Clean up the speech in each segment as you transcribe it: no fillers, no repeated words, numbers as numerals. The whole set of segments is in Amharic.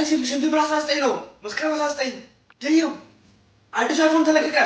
ስንት ብር 19 ነው? መስከረም 19 ደየው አዲስ አይፎን ተለቀቀ።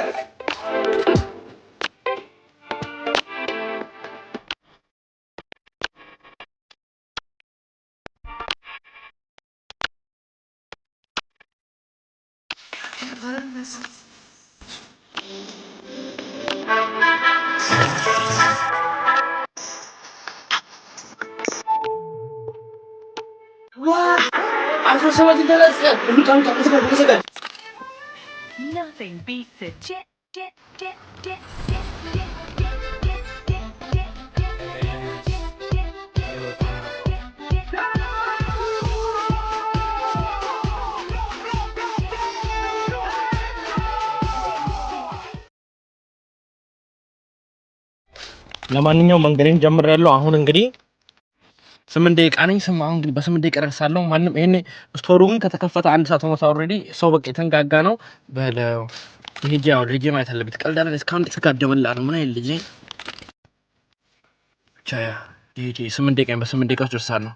Nothing beats a jet, jet, jet, jet, jet, ለማንኛውም መንገዴን ጀምሬያለሁ። አሁን እንግዲህ 8 ደቂቃ ነኝ። አሁን እንግዲህ በ8 ደቂቃ እደርሳለሁ። ማንም ይሄኔ ስቶሩ ግን ከተከፈተ 1 ሰዓት ሆኖት ኦልሬዲ ሰው በቃ የተንጋጋ ነው። በለው ሄጄ ማየት አለበት። ቀልዳለ እስካሁን ተጋደመላ ነው። ምን አይል ልጅ ብቻ ሄጄ 8 ደቂቃ በ8 ደቂቃ ውስጥ ደርሳለሁ።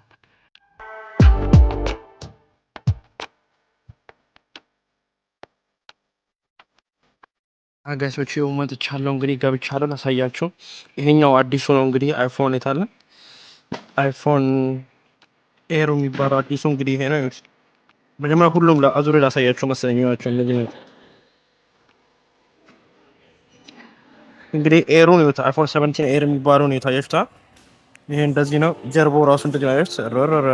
አጋይሶች መጥቻለሁ። እንግዲህ ገብቻለሁ። ላሳያችሁ። ይሄኛው አዲሱ ነው እንግዲህ አይፎን የታለ አይፎን ኤሮ የሚባለው አዲሱ እንግዲህ ይሄ ነው። መጀመሪያ ሁሉም አዙሬ ላሳያችሁ መሰለኝ። ያቸው እንደዚህ ነው እንግዲህ ኤሮ ነው። አይፎን 17 ኤር የሚባለው ነው የታያችሁታ። ይሄ እንደዚህ ነው። ጀርባው ራሱ እንደዚህ ነው። ረረረ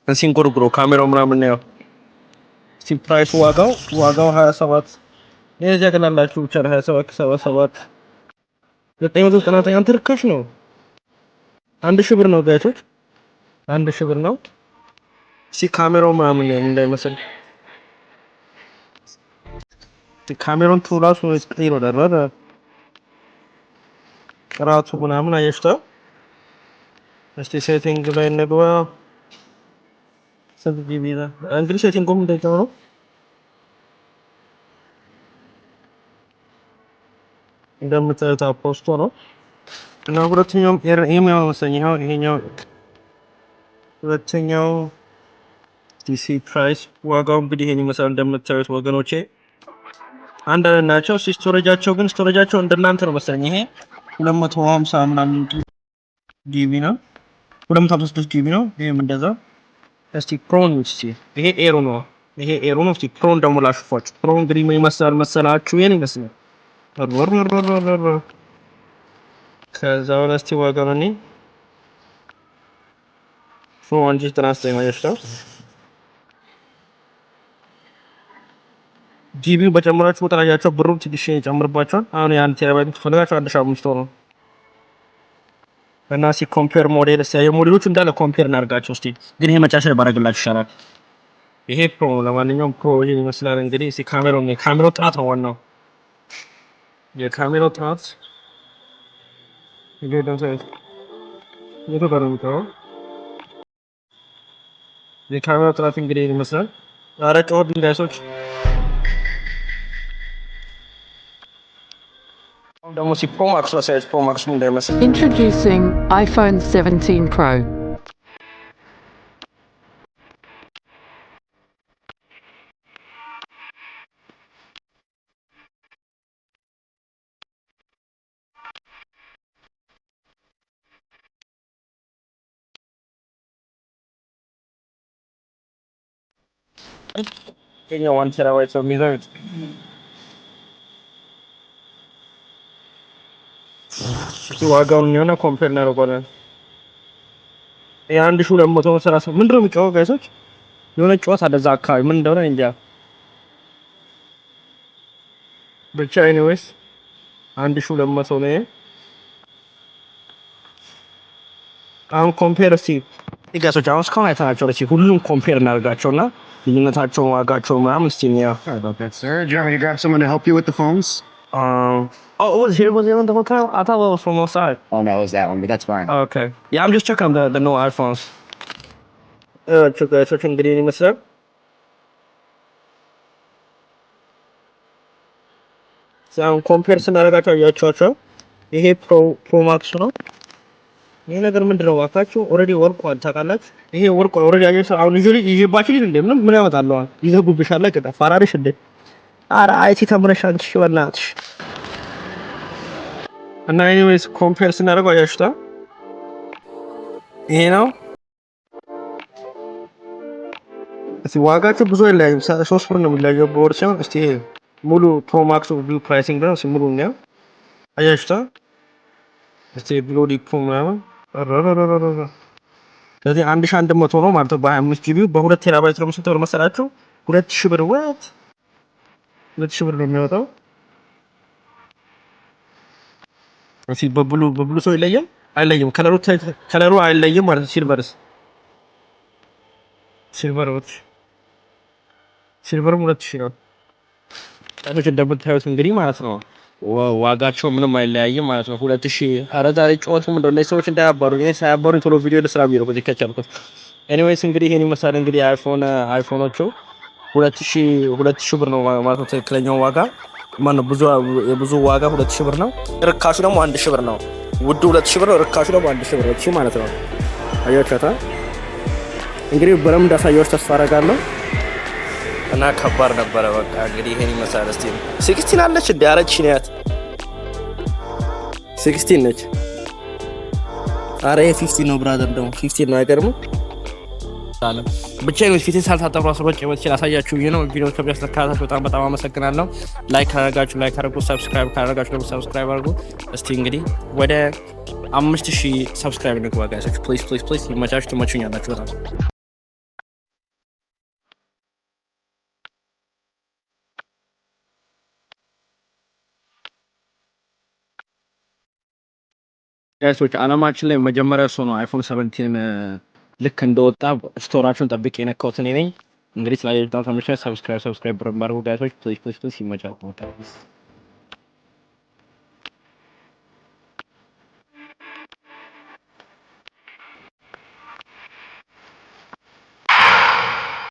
እንሲንጎርጉሮ ካሜራው ምናምን ነው። ሲ ፕራይስ ዋጋው 27 እዚህ ያከላላችሁ ብቻ 27 77 999 አንተ ርካሽ ነው። 1000 ብር ነው ጋይቶች፣ 1000 ብር ነው። ሲ ካሜራው ምናምን እንዳይመስል ካሜራውን ቱላሱ ስክሪን ወደረረ ቅራቱ ምናምን አየሽታው። እስቲ ሴቲንግ ላይ እንግባ። ስንት ጂቢ ነው እንግዲህ ሴቲንጉም እንደዛው ነው። እንደምታዩት ፖስቶ ነው እና ሁለተኛው ይሄኛው መሰለኝ ይሄኛው ሁለተኛው ዲሲ ፕራይስ ዋጋው እንግዲህ ይሄን ይመስላል። እንደምታዩት ወገኖቼ አንድ ናቸው። ስቶሬጃቸው እንደናንተ ነው መሰለኝ። ይሄ 250 ምናምን ጂቢ ነው፣ 256 ጂቢ ነው። ይሄም እንደዛ። እስቲ ፕሮን ይሄ ኤሮ ነው። እስቲ ፕሮን ደግሞ ላሽፏችሁ። ፕሮን እንግዲህ ምን ይመስላል መሰላችሁ? ይሄን ይመስላል። ከዛው እስቲ ዋጋው ነው ፎን ጂ ትራንስፈር ማለት ነው። ጂቢው በጨመራችሁ ቁጥር አያቸው ብሩም ትንሽ ይጨምርባችኋል። አሁን ያን ቴራባይት ትፈልጋችሁ 1500 ነው። እና ሲ ኮምፔር ሞዴል የሞዴሎቹ እንዳለ ኮምፔር እናድርጋቸው እስቲ። ግን ይሄ መጨረሻ ላይ ባረግላችሁ ይሻላል። ይሄ ፕሮ ለማንኛውም ፕሮ ይሄን ይመስላል እንግዲህ። ሲ ካሜራው ጥራት ነው ዋናው። የካሜራው ጥራት የካሜራው ጥራት እንግዲህ ይመስላል። ኧረ ጮህ ድንጋይሶች Introducing iPhone 17 Pro. ይሄኛው 1 ቴራባይት ነው የሚይዘው። ዋጋውን የሆነ ኮምፔር እናደርጋለን። የ1230 ምንድነው የሚጫወው ጋይሶች? የሆነ ጨዋታ አለዛ አካባቢ ምን እንደሆነ እንጃ። ብቻ ኤኒዌይስ 1200 ነው። አሁን ኮምፔር እስቲ ጋይሶች አሁን እስካሁን አይተናቸው እስቲ ሁሉም ኮምፔር እናደርጋቸውና ልዩነታቸውን ዋጋቸው ምናምን እስቲ እንያ። Sorry about that, sir. Do you want me to grab someone to help you with the phones? Was it on the hotel? I thought it was from outside. Oh, no, it was that one, but that's fine. Okay. Yeah, I'm just checking the new iPhones. Check እንግዲህ ይመስላል። አሁን ኮምፔር ስናደርጋቸው አያቸዋቸው። ይሄ ፕሮ ማክስ ነው። ይሄ ነገር ምንድነው ዋካችሁ? ኦሬዲ ወርቋል ታውቃላችሁ። ይሄ ወርቋል ኦሬዲ አየሽ። አሁን ይዤባችሁ እንደ ምን ያመጣለሁ? ይዘጉብሻል። አይቀጣ ፈራሪሽ እንደ ኧረ አይቲ ተምረሽ አንቺ በእናትሽ። እና ኤኒዌይስ ኮምፔር ስናደርገው አያችሁታ ይሄ ነው። እስቲ ዋጋቸው ብዙ አይለያይም። 3 ብር ነው የሚለያየው በወር ሲሆን እስቲ ሙሉ ፕሮማክስ ቪው ፕራይሲንግ ነው። እስቲ ሙሉ ነው አያችሁታ። እስቲ ብሎዲ ፕሮ ምናምን ስለዚህ 1100 ነው ማለት ነው በ25 ጂቢ በ2 ቴራባይት ነው። ስንት ብር መሰላችሁ? 2000 ብር። ወት 2000 ብር ነው የሚወጣው። እስቲ በብሉ ሰው ይለያል አይለይም? ከለሩ አይለይም ማለት ሲልቨርስ ሲልቨር 2000 ነው። ታቶች እንደምታዩት እንግዲህ ማለት ነው ዋጋቸው ምንም አይለያይም ማለት ነው 2000። ኧረ ዛሬ ጨዋታው ምንድነው? እነዚህ ሰዎች እንዳያባሩ እኔ ሳያባሩኝ ቶሎ ቪዲዮ ለስራ ቢሮ በዚህ ከቻልኩት። ኤኒዌይስ እንግዲህ ይሄን ይመስላል እንግዲህ አይፎኖቹ 2000 ብር ነው ማለት ነው ትክክለኛው ዋጋ። ማነው ብዙ ዋጋ 2000 ብር ነው። ርካሹ ደግሞ 1000 ብር ነው። ውዱ 2000 ብር ነው፣ ርካሹ ደግሞ 1000 ብር ነው ማለት ነው። አያችሁታ እንግዲህ በረም እንዳሳያችሁ ተስፋ አደርጋለሁ። እና ከባድ ነበረ። በቃ እንግዲህ ይሄን ይመስላል። እስቲ 16 አለች እንዴ? አረች ነያት 16 ነች። አረ 15 ነው ብራዘር፣ ደግሞ 15 ነው። አይገርምም? ብቻ ነው ፊቴን ሳልታጠብ ራሱ በቃ ወጥቼ ላሳያችሁ ነው። ቪዲዮ ከቢያስተካክላችሁ በጣም አመሰግናለሁ። ላይክ አድርጉ፣ ሰብስክራይብ ካደረጋችሁ ደግሞ ሰብስክራይብ አድርጉ። እስቲ እንግዲህ ወደ 5000 ሰብስክራይብ እንግባ ጋይስ። ፕሊዝ ይመቻችሁ፣ ትመቹኛላችሁ በጣም። ጋይሶች አለማችን ላይ መጀመሪያ ሰው ነው አይፎን 17 ልክ እንደወጣ ስቶራችሁን ጠብቄ የነካሁት እኔ ነኝ። እንግዲህ ስላየሁት ሰብስክራይብ ባርጉ ጋይሶች ፕሊዝ ይመቻችሁ።